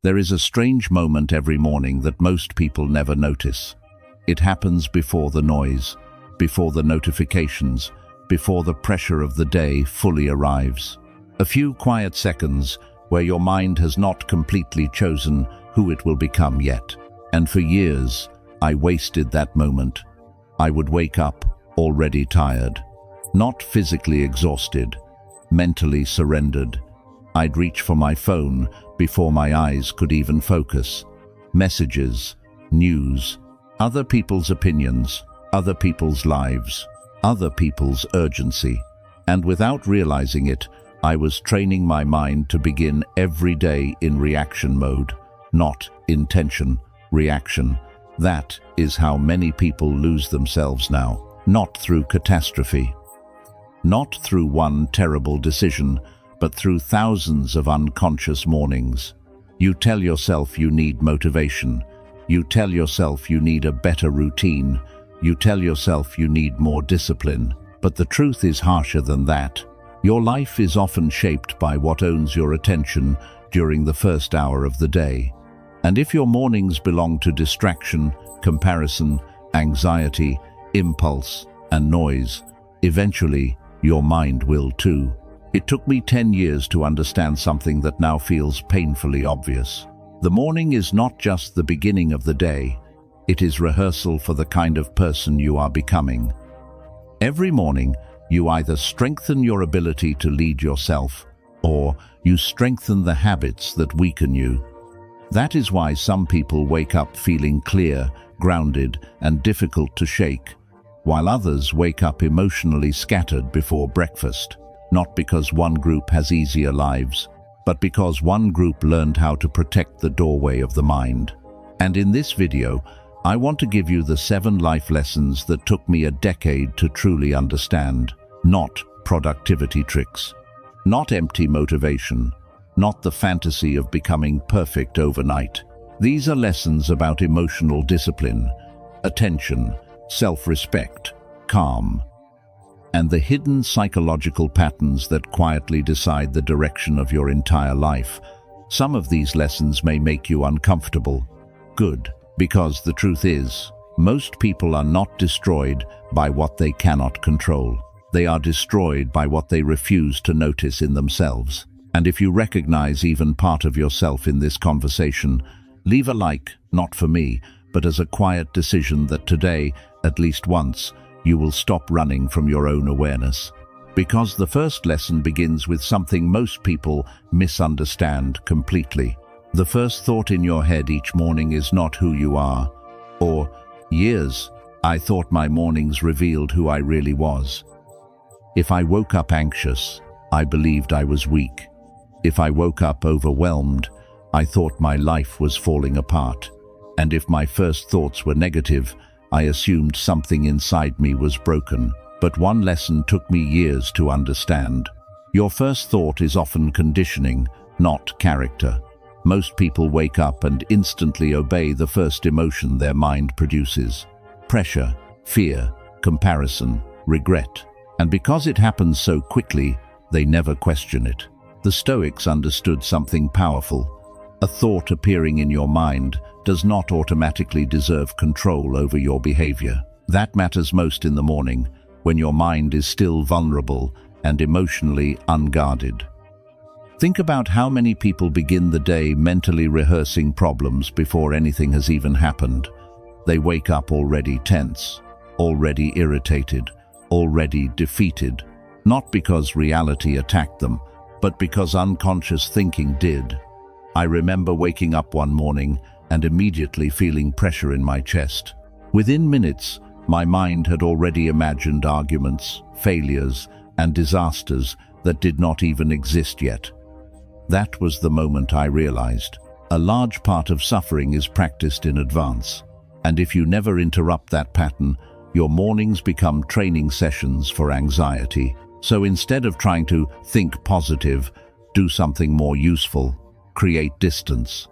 There is a strange moment every morning that most people never notice. It happens before the noise, before the notifications, before the pressure of the day fully arrives. A few quiet seconds where your mind has not completely chosen who it will become yet. And for years, I wasted that moment. I would wake up already tired, not physically exhausted, mentally surrendered. I'd reach for my phone before my eyes could even focus. Messages, news, other people's opinions, other people's lives, other people's urgency. And without realizing it, I was training my mind to begin every day in reaction mode, not intention, reaction. That is how many people lose themselves now, not through catastrophe, not through one terrible decision, but through thousands of unconscious mornings. You tell yourself you need motivation. You tell yourself you need a better routine. You tell yourself you need more discipline. But the truth is harsher than that. Your life is often shaped by what owns your attention during the first hour of the day. And if your mornings belong to distraction, comparison, anxiety, impulse, and noise, eventually your mind will too. It took me 10 years to understand something that now feels painfully obvious. The morning is not just the beginning of the day, it is rehearsal for the kind of person you are becoming. Every morning, you either strengthen your ability to lead yourself, or you strengthen the habits that weaken you. That is why some people wake up feeling clear, grounded, and difficult to shake, while others wake up emotionally scattered before breakfast. Not because one group has easier lives, but because one group learned how to protect the doorway of the mind. And in this video, I want to give you the 7 life lessons that took me a decade to truly understand. Not productivity tricks, not empty motivation, not the fantasy of becoming perfect overnight. These are lessons about emotional discipline, attention, self-respect, calm, and the hidden psychological patterns that quietly decide the direction of your entire life. Some of these lessons may make you uncomfortable. Good, because the truth is, most people are not destroyed by what they cannot control. They are destroyed by what they refuse to notice in themselves. And if you recognize even part of yourself in this conversation, leave a like, not for me, but as a quiet decision that today, at least once, you will stop running from your own awareness. Because the first lesson begins with something most people misunderstand completely. The first thought in your head each morning is not who you are. Or, years, I thought my mornings revealed who I really was. If I woke up anxious, I believed I was weak. If I woke up overwhelmed, I thought my life was falling apart. And if my first thoughts were negative, I assumed something inside me was broken. But one lesson took me years to understand. Your first thought is often conditioning, not character. Most people wake up and instantly obey the first emotion their mind produces. Pressure, fear, comparison, regret. And because it happens so quickly, they never question it. The Stoics understood something powerful. A thought appearing in your mind does not automatically deserve control over your behavior. That matters most in the morning, when your mind is still vulnerable and emotionally unguarded. Think about how many people begin the day mentally rehearsing problems before anything has even happened. They wake up already tense, already irritated, already defeated, not because reality attacked them, but because unconscious thinking did. I remember waking up one morning and immediately feeling pressure in my chest. Within minutes, my mind had already imagined arguments, failures, and disasters that did not even exist yet. That was the moment I realized. A large part of suffering is practiced in advance, and if you never interrupt that pattern, your mornings become training sessions for anxiety. So instead of trying to think positive, do something more useful. Create distance.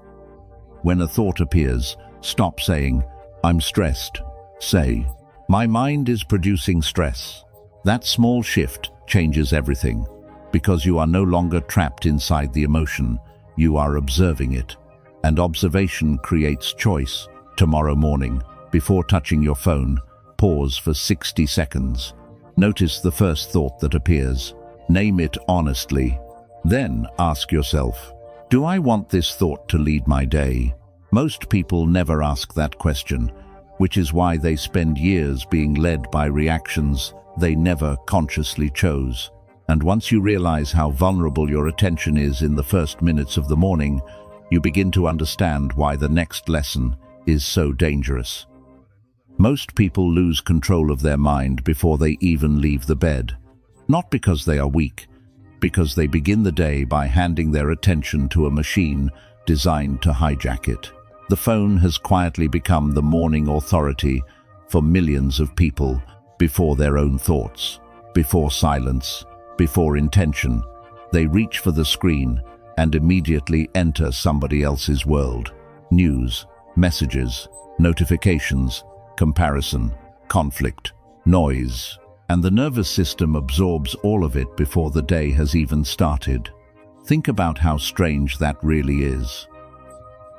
When a thought appears, stop saying, "I'm stressed." Say, "My mind is producing stress." That small shift changes everything, because you are no longer trapped inside the emotion, you are observing it. And observation creates choice. Tomorrow morning, before touching your phone, pause for 60 seconds. Notice the first thought that appears. Name it honestly. Then ask yourself, do I want this thought to lead my day? Most people never ask that question, which is why they spend years being led by reactions they never consciously chose. And once you realize how vulnerable your attention is in the first minutes of the morning, you begin to understand why the next lesson is so dangerous. Most people lose control of their mind before they even leave the bed. Not because they are weak, because they begin the day by handing their attention to a machine designed to hijack it. The phone has quietly become the morning authority for millions of people before their own thoughts, before silence, before intention. They reach for the screen and immediately enter somebody else's world. News, messages, notifications, comparison, conflict, noise, and the nervous system absorbs all of it before the day has even started. Think about how strange that really is.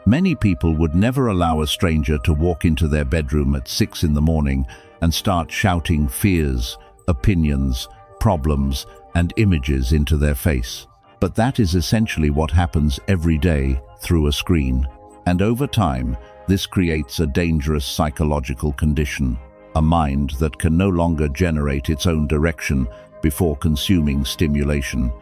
Many people would never allow a stranger to walk into their bedroom at 6 in the morning and start shouting fears, opinions, problems, and images into their face. But that is essentially what happens every day through a screen. And over time, this creates a dangerous psychological condition, a mind that can no longer generate its own direction before consuming stimulation.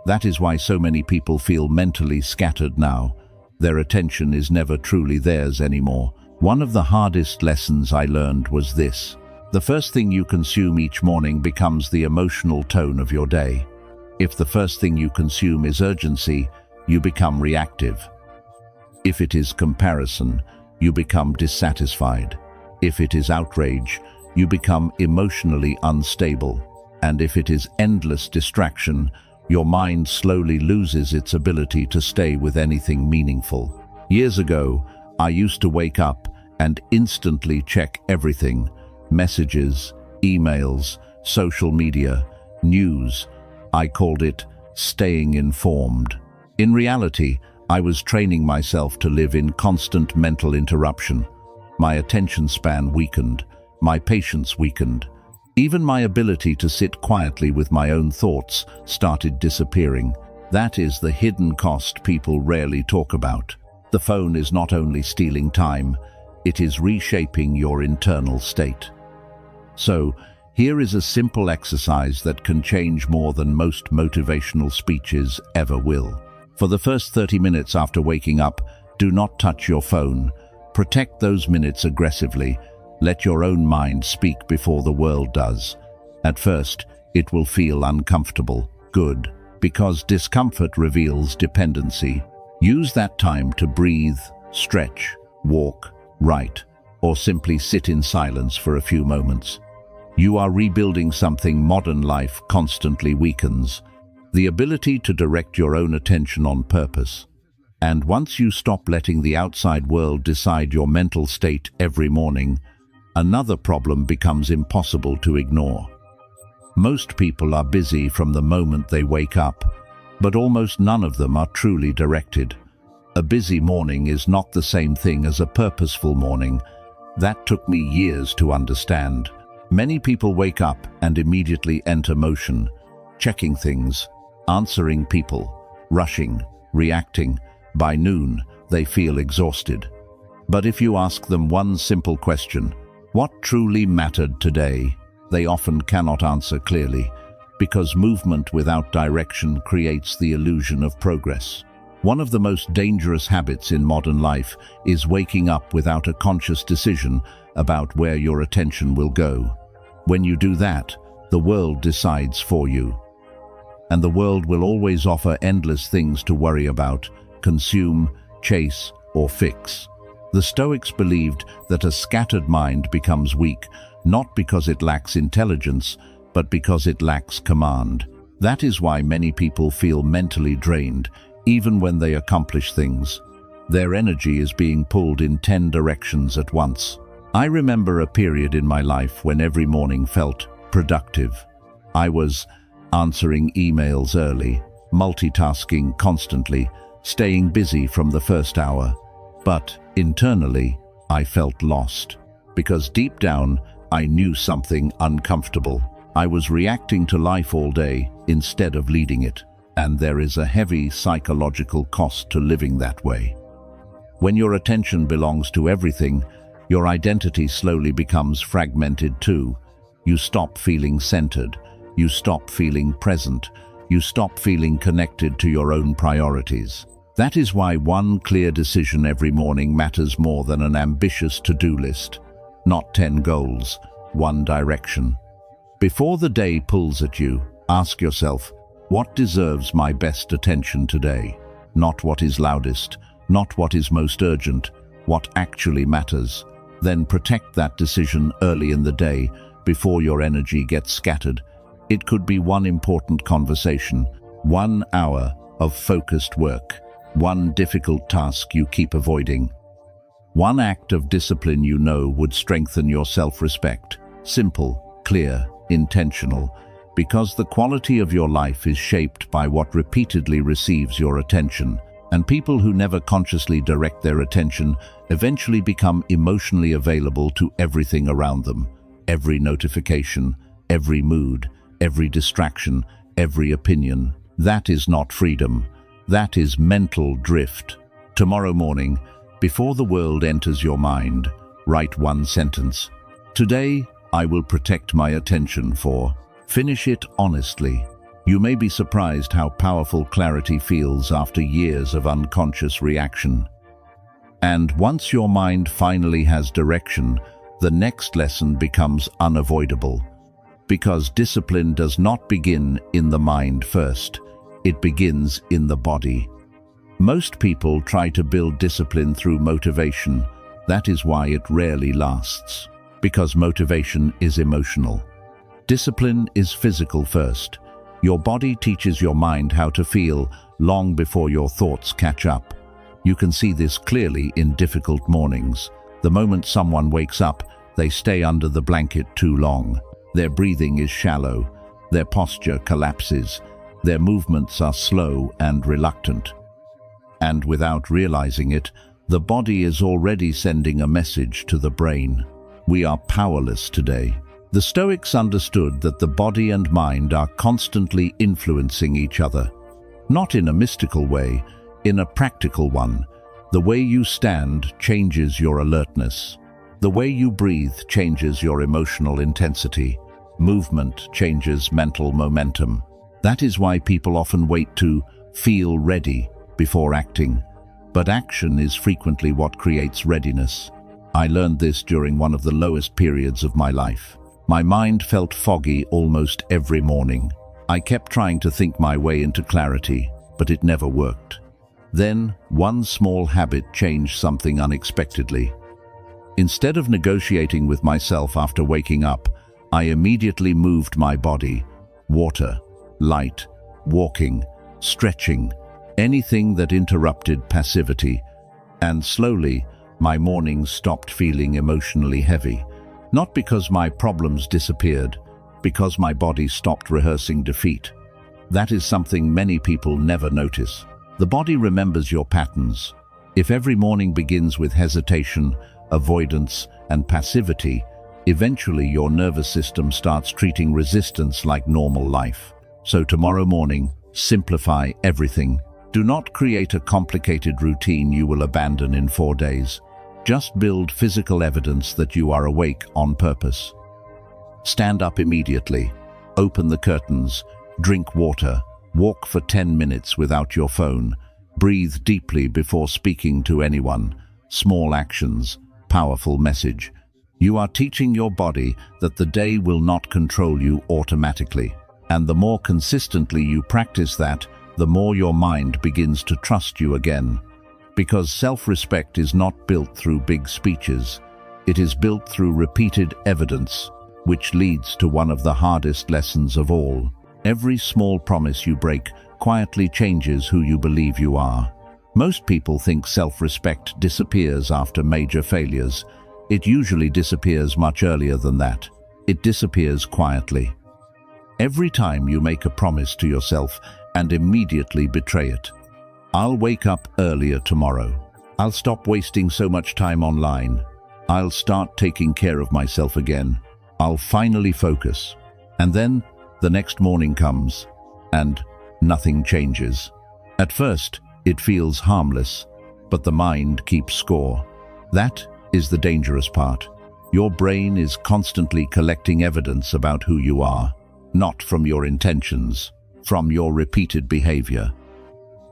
That is why so many people feel mentally scattered now. Their attention is never truly theirs anymore. One of the hardest lessons I learned was this. The first thing you consume each morning becomes the emotional tone of your day. If the first thing you consume is urgency, you become reactive. If it is comparison, you become dissatisfied. If it is outrage, you become emotionally unstable. And if it is endless distraction, your mind slowly loses its ability to stay with anything meaningful. Years ago, I used to wake up and instantly check everything: messages, emails, social media, news. I called it staying informed. In reality, I was training myself to live in constant mental interruption. My attention span weakened, my patience weakened. Even my ability to sit quietly with my own thoughts started disappearing. That is the hidden cost people rarely talk about. The phone is not only stealing time, it is reshaping your internal state. So, here is a simple exercise that can change more than most motivational speeches ever will. For the first 30 minutes after waking up, do not touch your phone. Protect those minutes aggressively. Let your own mind speak before the world does. At first, it will feel uncomfortable. Good, because discomfort reveals dependency. Use that time to breathe, stretch, walk, write, or simply sit in silence for a few moments. You are rebuilding something modern life constantly weakens: the ability to direct your own attention on purpose. And once you stop letting the outside world decide your mental state every morning, another problem becomes impossible to ignore. Most people are busy from the moment they wake up, but almost none of them are truly directed. A busy morning is not the same thing as a purposeful morning. That took me years to understand. Many people wake up and immediately enter motion, checking things, answering people, rushing, reacting. By noon, they feel exhausted. But if you ask them one simple question, what truly mattered today, they often cannot answer clearly, because movement without direction creates the illusion of progress. One of the most dangerous habits in modern life is waking up without a conscious decision about where your attention will go. When you do that, the world decides for you. And the world will always offer endless things to worry about, consume, chase, or fix. The Stoics believed that a scattered mind becomes weak, not because it lacks intelligence, but because it lacks command. That is why many people feel mentally drained, even when they accomplish things. Their energy is being pulled in 10 directions at once. I remember a period in my life when every morning felt productive. I was answering emails early, multitasking constantly, staying busy from the first hour. But internally, I felt lost. Because deep down, I knew something uncomfortable. I was reacting to life all day instead of leading it. And there is a heavy psychological cost to living that way. When your attention belongs to everything, your identity slowly becomes fragmented too. You stop feeling centered. You stop feeling present. You stop feeling connected to your own priorities. That is why one clear decision every morning matters more than an ambitious to-do list. Not 10 goals, one direction. Before the day pulls at you, ask yourself, what deserves my best attention today? Not what is loudest, not what is most urgent, what actually matters. Then protect that decision early in the day, before your energy gets scattered. It could be one important conversation, 1 hour of focused work, one difficult task you keep avoiding. One act of discipline you know would strengthen your self-respect. Simple, clear, intentional, because the quality of your life is shaped by what repeatedly receives your attention. And people who never consciously direct their attention eventually become emotionally available to everything around them. Every notification, every mood, every distraction, every opinion. That is not freedom. That is mental drift. Tomorrow morning, before the world enters your mind, write one sentence. Today, I will protect my attention for. Finish it honestly. You may be surprised how powerful clarity feels after years of unconscious reaction. And once your mind finally has direction, the next lesson becomes unavoidable. Because discipline does not begin in the mind first, it begins in the body. Most people try to build discipline through motivation. That is why it rarely lasts. Because motivation is emotional. Discipline is physical first. Your body teaches your mind how to feel long before your thoughts catch up. You can see this clearly in difficult mornings. The moment someone wakes up, they stay under the blanket too long. Their breathing is shallow. Their posture collapses. Their movements are slow and reluctant. And without realizing it, the body is already sending a message to the brain. We are powerless today. The Stoics understood that the body and mind are constantly influencing each other. Not in a mystical way, in a practical one. The way you stand changes your alertness. The way you breathe changes your emotional intensity. Movement changes mental momentum. That is why people often wait to feel ready before acting. But action is frequently what creates readiness. I learned this during one of the lowest periods of my life. My mind felt foggy almost every morning. I kept trying to think my way into clarity, but it never worked. Then, one small habit changed something unexpectedly. Instead of negotiating with myself after waking up, I immediately moved my body. Water, light, walking, stretching, anything that interrupted passivity. And slowly, my mornings stopped feeling emotionally heavy. Not because my problems disappeared, because my body stopped rehearsing defeat. That is something many people never notice. The body remembers your patterns. If every morning begins with hesitation, avoidance, and passivity, eventually your nervous system starts treating resistance like normal life. So tomorrow morning, simplify everything. Do not create a complicated routine you will abandon in 4 days. Just build physical evidence that you are awake on purpose. Stand up immediately, open the curtains, drink water, walk for 10 minutes without your phone, breathe deeply before speaking to anyone. Small actions, powerful message. You are teaching your body that the day will not control you automatically. And the more consistently you practice that, the more your mind begins to trust you again. Because self-respect is not built through big speeches. It is built through repeated evidence, which leads to one of the hardest lessons of all. Every small promise you break quietly changes who you believe you are. Most people think self-respect disappears after major failures. It usually disappears much earlier than that. It disappears quietly. Every time you make a promise to yourself and immediately betray it. I'll wake up earlier tomorrow. I'll stop wasting so much time online. I'll start taking care of myself again. I'll finally focus. And then the next morning comes, and nothing changes. At first, it feels harmless, but the mind keeps score. That is the dangerous part. Your brain is constantly collecting evidence about who you are, not from your intentions, from your repeated behavior.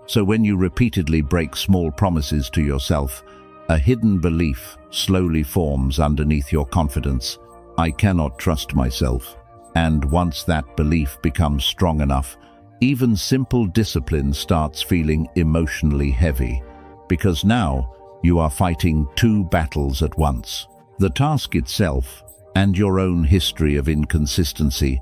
So when you repeatedly break small promises to yourself, a hidden belief slowly forms underneath your confidence. I cannot trust myself. And once that belief becomes strong enough, even simple discipline starts feeling emotionally heavy, because now you are fighting two battles at once. The task itself and your own history of inconsistency.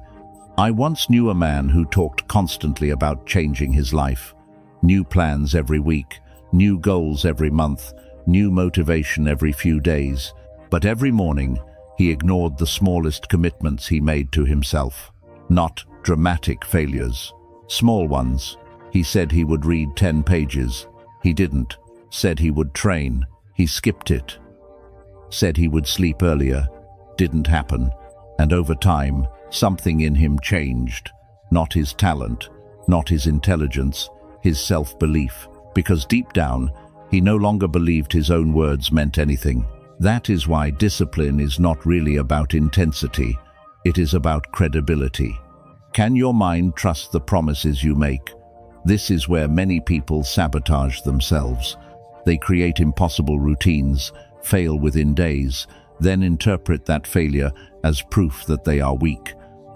I once knew a man who talked constantly about changing his life. New plans every week, new goals every month, new motivation every few days. But every morning, he ignored the smallest commitments he made to himself. Not dramatic failures, small ones. He said he would read 10 pages. He didn't. Said he would train. He skipped it. Said he would sleep earlier. Didn't happen. And over time, something in him changed. Not his talent, not his intelligence, his self-belief, because deep down, he no longer believed his own words meant anything. That is why discipline is not really about intensity. It is about credibility. Can your mind trust the promises you make? This is where many people sabotage themselves. They create impossible routines, fail within days, then interpret that failure as proof that they are weak.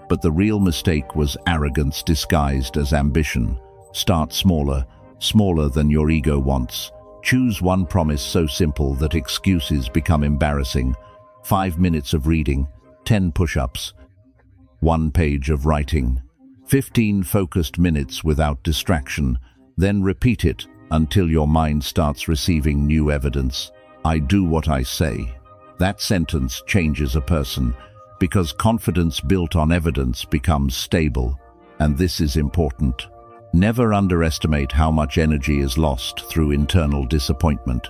But the real mistake was arrogance disguised as ambition. Start smaller, smaller than your ego wants. Choose one promise so simple that excuses become embarrassing. 5 minutes of reading, 10 push-ups, 1 page of writing, 15 focused minutes without distraction. Then repeat it until your mind starts receiving new evidence. I do what I say. That sentence changes a person, because confidence built on evidence becomes stable. And this is important. Never underestimate how much energy is lost through internal disappointment.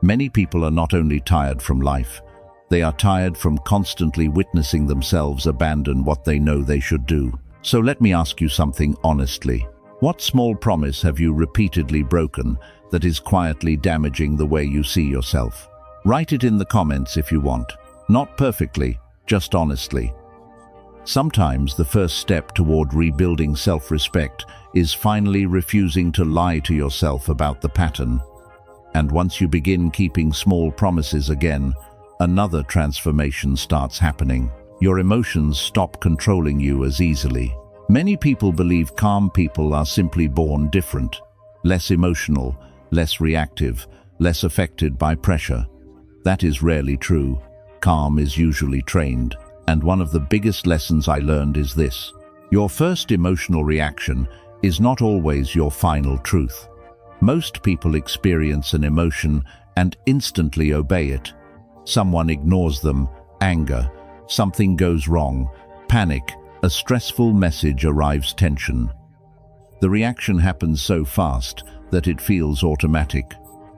Many people are not only tired from life, they are tired from constantly witnessing themselves abandon what they know they should do. So let me ask you something honestly. What small promise have you repeatedly broken that is quietly damaging the way you see yourself? Write it in the comments if you want. Not perfectly, just honestly. Sometimes the first step toward rebuilding self-respect is finally refusing to lie to yourself about the pattern. And once you begin keeping small promises again, another transformation starts happening. Your emotions stop controlling you as easily. Many people believe calm people are simply born different, less emotional, less reactive, less affected by pressure. That is rarely true. Calm is usually trained. And one of the biggest lessons I learned is this: your first emotional reaction is not always your final truth. Most people experience an emotion and instantly obey it. Someone ignores them, anger, something goes wrong, panic, a stressful message arrives, tension. The reaction happens so fast that it feels automatic.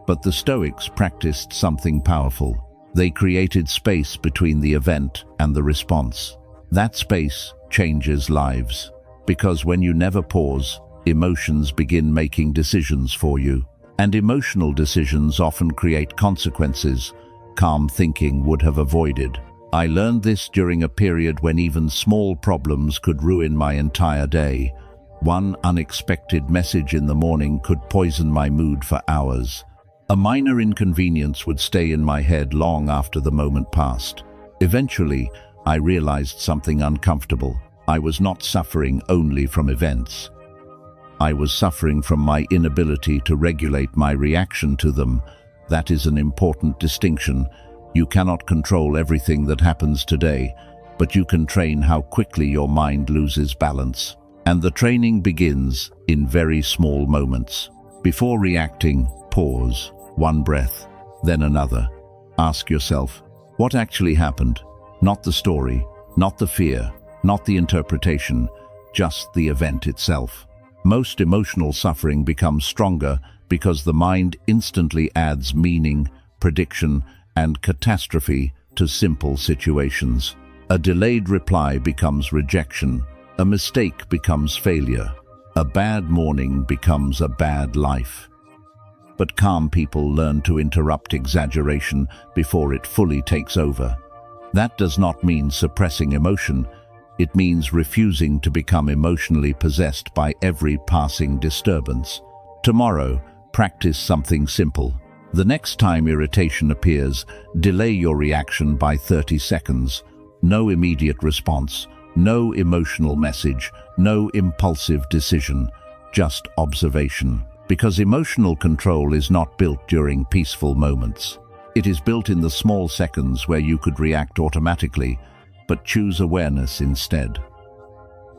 But the Stoics practiced something powerful. They created space between the event and the response. That space changes lives, because when you never pause, emotions begin making decisions for you. And emotional decisions often create consequences calm thinking would have avoided. I learned this during a period when even small problems could ruin my entire day. One unexpected message in the morning could poison my mood for hours. A minor inconvenience would stay in my head long after the moment passed. Eventually, I realized something uncomfortable. I was not suffering only from events. I was suffering from my inability to regulate my reaction to them. That is an important distinction. You cannot control everything that happens today, but you can train how quickly your mind loses balance. And the training begins in very small moments. Before reacting, pause. One breath, then another. Ask yourself, what actually happened? Not the story, not the fear, not the interpretation, just the event itself. Most emotional suffering becomes stronger because the mind instantly adds meaning, prediction, and catastrophe to simple situations. A delayed reply becomes rejection. A mistake becomes failure. A bad morning becomes a bad life. But calm people learn to interrupt exaggeration before it fully takes over. That does not mean suppressing emotion. It means refusing to become emotionally possessed by every passing disturbance. Tomorrow, practice something simple. The next time irritation appears, delay your reaction by 30 seconds. No immediate response, no emotional message, no impulsive decision, just observation. Because emotional control is not built during peaceful moments. It is built in the small seconds where you could react automatically, but choose awareness instead.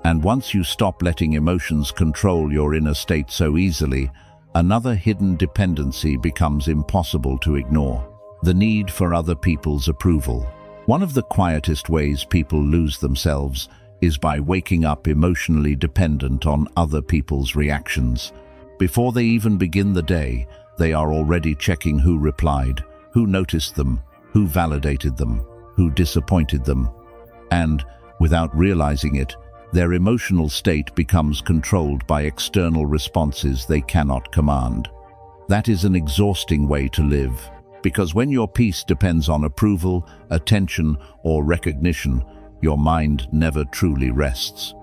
And once you stop letting emotions control your inner state so easily, another hidden dependency becomes impossible to ignore: the need for other people's approval. One of the quietest ways people lose themselves is by waking up emotionally dependent on other people's reactions. Before they even begin the day, they are already checking who replied, who noticed them, who validated them, who disappointed them. And, without realizing it, their emotional state becomes controlled by external responses they cannot command. That is an exhausting way to live, because when your peace depends on approval, attention, or recognition, your mind never truly rests.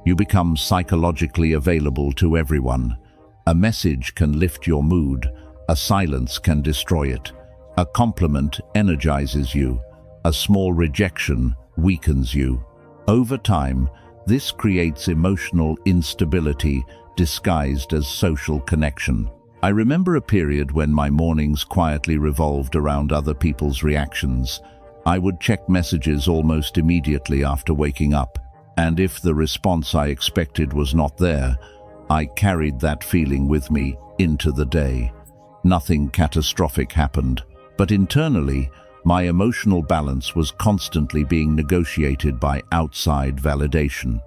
You become psychologically available to everyone. A message can lift your mood, a silence can destroy it. A compliment energizes you, a small rejection weakens you. Over time, this creates emotional instability disguised as social connection. I remember a period when my mornings quietly revolved around other people's reactions. I would check messages almost immediately after waking up, and if the response I expected was not there, I carried that feeling with me into the day. Nothing catastrophic happened, but internally, my emotional balance was constantly being negotiated by outside validation.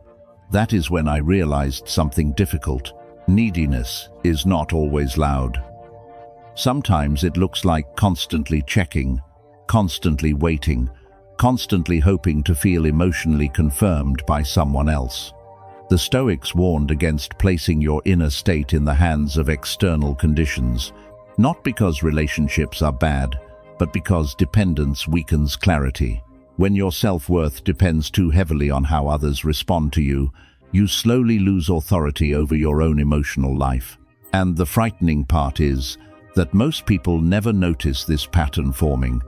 That is when I realized something difficult. Neediness is not always loud. Sometimes it looks like constantly checking, constantly waiting, constantly hoping to feel emotionally confirmed by someone else. The Stoics warned against placing your inner state in the hands of external conditions, not because relationships are bad, but because dependence weakens clarity. When your self-worth depends too heavily on how others respond to you, you slowly lose authority over your own emotional life. And the frightening part is that most people never notice this pattern forming.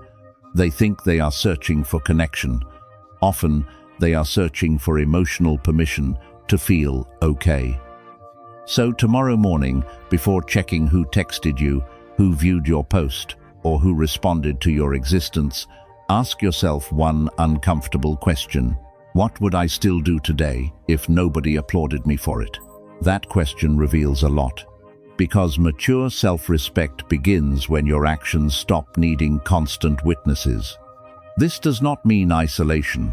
They think they are searching for connection. Often, they are searching for emotional permission to feel okay. So tomorrow morning, before checking who texted you, who viewed your post, or who responded to your existence, ask yourself one uncomfortable question. What would I still do today if nobody applauded me for it? That question reveals a lot, because mature self-respect begins when your actions stop needing constant witnesses. This does not mean isolation.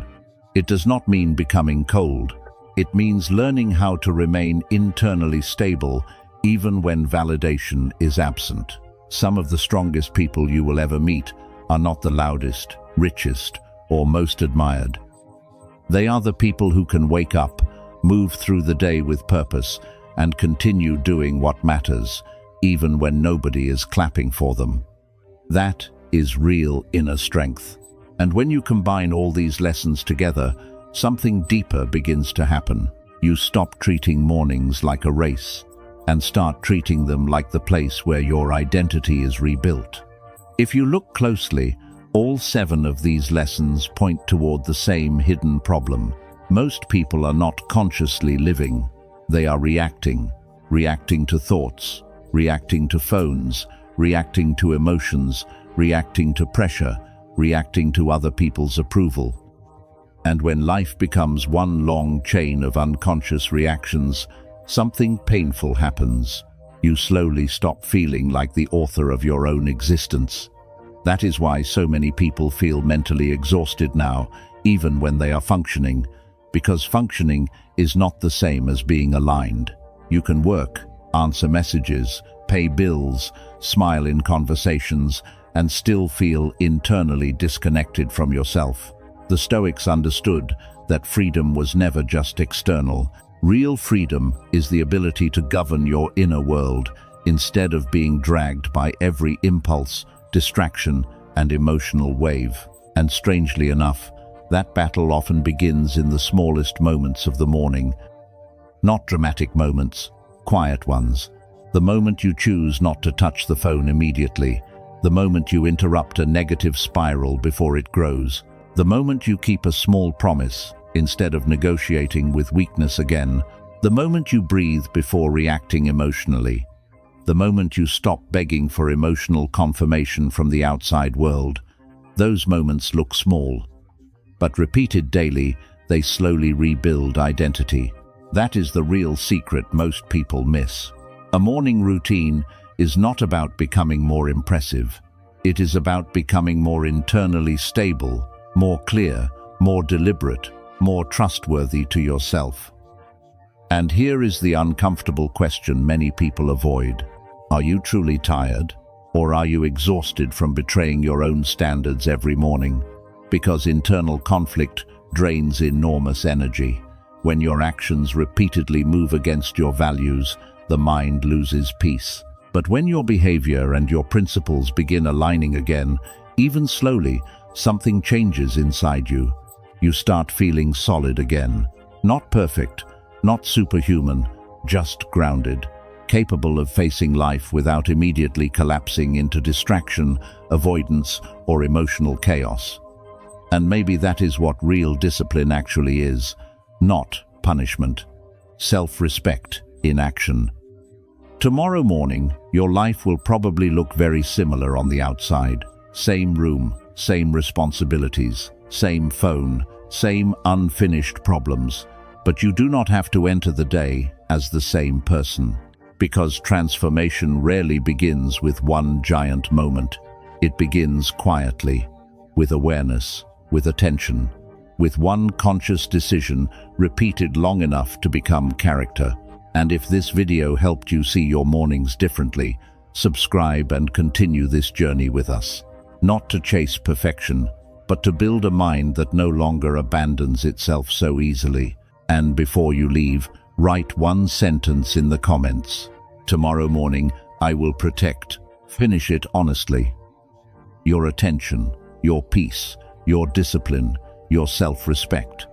It does not mean becoming cold. It means learning how to remain internally stable even when validation is absent. Some of the strongest people you will ever meet are not the loudest, richest, or most admired. They are the people who can wake up, move through the day with purpose, and continue doing what matters, even when nobody is clapping for them. That is real inner strength. And when you combine all these lessons together, something deeper begins to happen. You stop treating mornings like a race and start treating them like the place where your identity is rebuilt. If you look closely, all 7 of these lessons point toward the same hidden problem. Most people are not consciously living. They are reacting to thoughts, reacting to phones, reacting to emotions, reacting to pressure, reacting to other people's approval. And when life becomes one long chain of unconscious reactions, something painful happens. You slowly stop feeling like the author of your own existence. That is why so many people feel mentally exhausted now, even when they are functioning, because functioning is not the same as being aligned. You can work, answer messages, pay bills, smile in conversations, and still feel internally disconnected from yourself. The Stoics understood that freedom was never just external. Real freedom is the ability to govern your inner world instead of being dragged by every impulse, distraction, and emotional wave. And strangely enough, that battle often begins in the smallest moments of the morning. Not dramatic moments, quiet ones. The moment you choose not to touch the phone immediately. The moment you interrupt a negative spiral before it grows. The moment you keep a small promise instead of negotiating with weakness again. The moment you breathe before reacting emotionally. The moment you stop begging for emotional confirmation from the outside world. Those moments look small, but repeated daily, they slowly rebuild identity. That is the real secret most people miss. A morning routine is not about becoming more impressive. It is about becoming more internally stable, more clear, more deliberate, more trustworthy to yourself. And here is the uncomfortable question many people avoid. Are you truly tired? Or are you exhausted from betraying your own standards every morning? Because internal conflict drains enormous energy. When your actions repeatedly move against your values, the mind loses peace. But when your behavior and your principles begin aligning again, even slowly, something changes inside you. You start feeling solid again. Not perfect, not superhuman, just grounded, capable of facing life without immediately collapsing into distraction, avoidance, or emotional chaos. And maybe that is what real discipline actually is, not punishment. Self-respect in action. Tomorrow morning, your life will probably look very similar on the outside. Same room, same responsibilities, same phone, same unfinished problems. But you do not have to enter the day as the same person. Because transformation rarely begins with one giant moment. It begins quietly, with awareness, with attention, with one conscious decision repeated long enough to become character. And if this video helped you see your mornings differently, subscribe and continue this journey with us. Not to chase perfection, but to build a mind that no longer abandons itself so easily. And before you leave, write one sentence in the comments. Tomorrow morning, I will protect. Finish it honestly. Your attention, your peace, your discipline, your self-respect.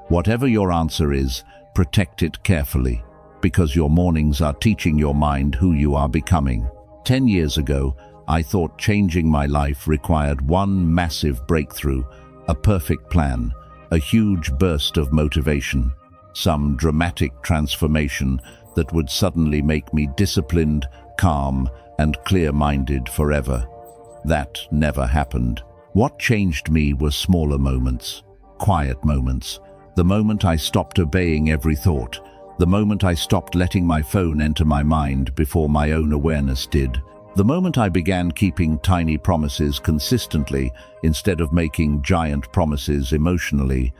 Whatever your answer is, protect it carefully, because your mornings are teaching your mind who you are becoming. 10 years ago, I thought changing my life required one massive breakthrough, a perfect plan, a huge burst of motivation, some dramatic transformation that would suddenly make me disciplined, calm, and clear-minded forever. That never happened. What changed me were smaller moments, quiet moments. The moment I stopped obeying every thought, the moment I stopped letting my phone enter my mind before my own awareness did. The moment I began keeping tiny promises consistently instead of making giant promises emotionally.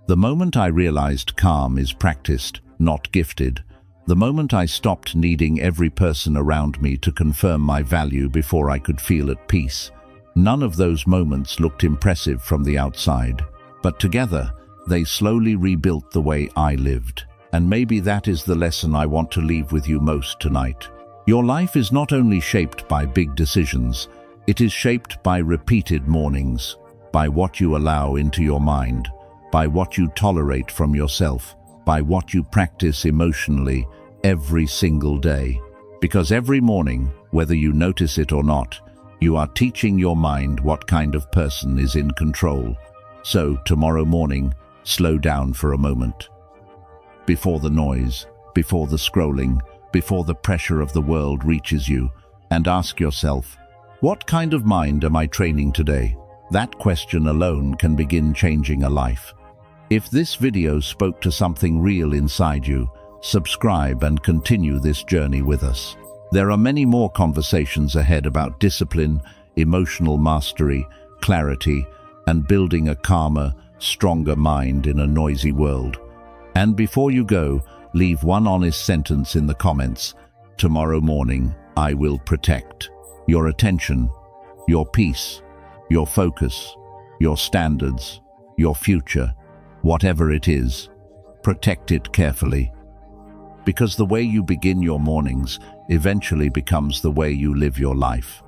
The moment I realized calm is practiced, not gifted. The moment I stopped needing every person around me to confirm my value before I could feel at peace. None of those moments looked impressive from the outside, but together they slowly rebuilt the way I lived. And maybe that is the lesson I want to leave with you most tonight. Your life is not only shaped by big decisions, it is shaped by repeated mornings, by what you allow into your mind, by what you tolerate from yourself, by what you practice emotionally every single day. Because every morning, whether you notice it or not, you are teaching your mind what kind of person is in control. So tomorrow morning, slow down for a moment. Before the noise, before the scrolling, before the pressure of the world reaches you, and ask yourself, what kind of mind am I training today? That question alone can begin changing a life. If this video spoke to something real inside you, subscribe and continue this journey with us. There are many more conversations ahead about discipline, emotional mastery, clarity, and building a calmer, stronger mind in a noisy world. And before you go, leave one honest sentence in the comments. Tomorrow morning, I will protect your attention, your peace, your focus, your standards, your future, whatever it is. Protect it carefully. Because the way you begin your mornings eventually becomes the way you live your life.